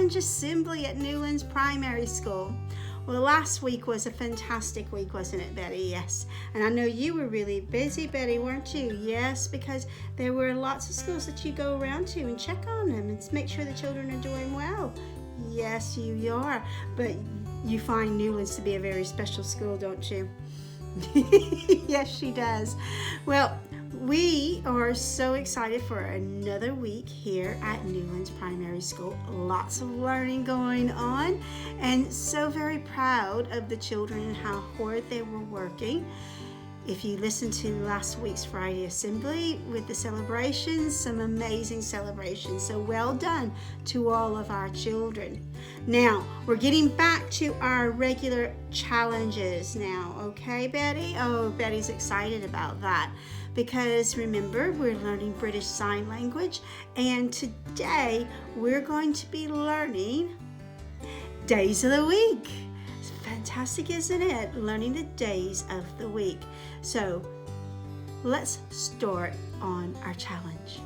challenge assembly at Newlands Primary School. Well, last week was a fantastic week, wasn't it, Betty? Yes. And I know you were really busy, Betty, weren't you? Yes, because there were lots of schools that you go around to and check on them and make sure the children are doing well. Yes, you are. But you find Newlands to be a very special school, don't you? Yes, she does. Well, we are so excited for another week here at Newlands Primary School. Lots of learning going on, and so very proud of the children and how hard they were working. If you listened to last week's Friday Assembly with the celebrations, some amazing celebrations. So well done to all of our children. Now, we're getting back to our regular challenges now, okay, Betty? Oh, Betty's excited about that because remember, we're learning British Sign Language, and today we're going to be learning days of the week. It's fantastic, isn't it? Learning the days of the week. So let's start on our challenge.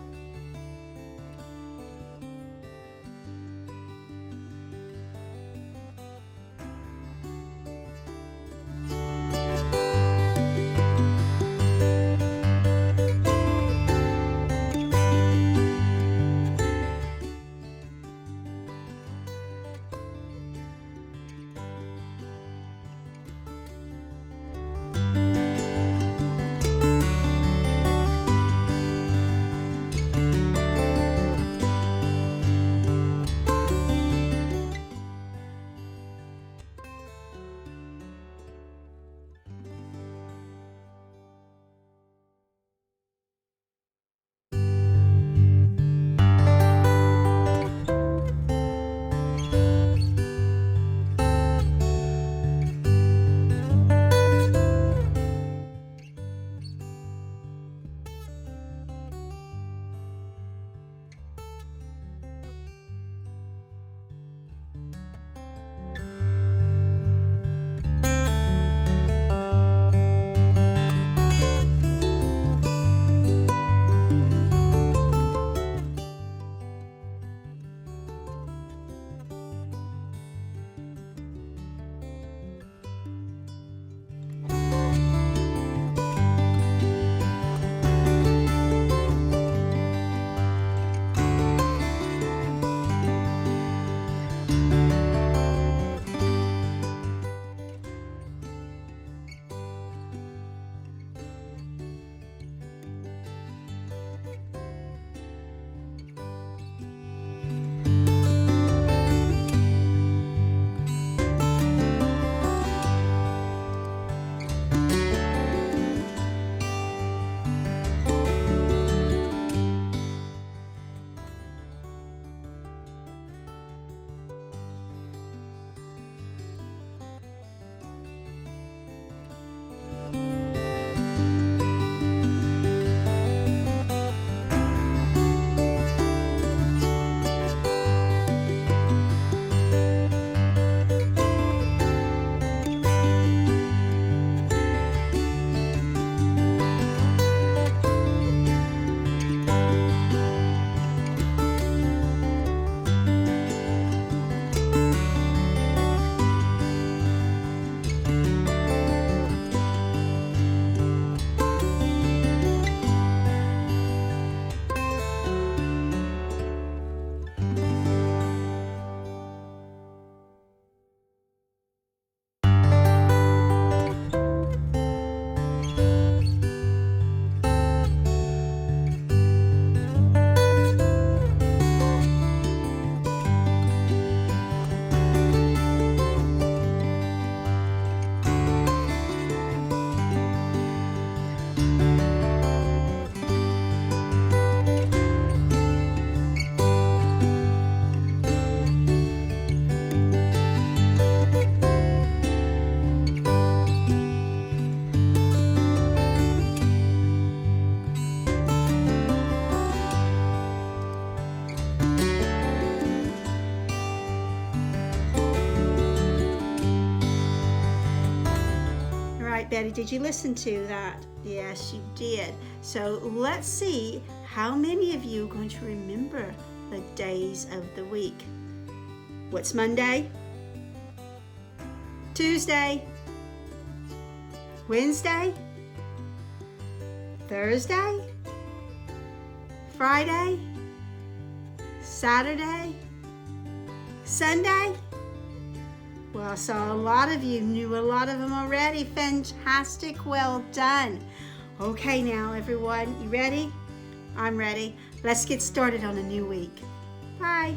Betty, did you listen to that? Yes, you did. So let's see how many of you are going to remember the days of the week. What's Monday? Tuesday? Wednesday? Thursday? Friday? Saturday? Sunday? Well, so a lot of you knew a lot of them already. Fantastic, well done. Okay now everyone, you ready? I'm ready. Let's get started on a new week. Bye.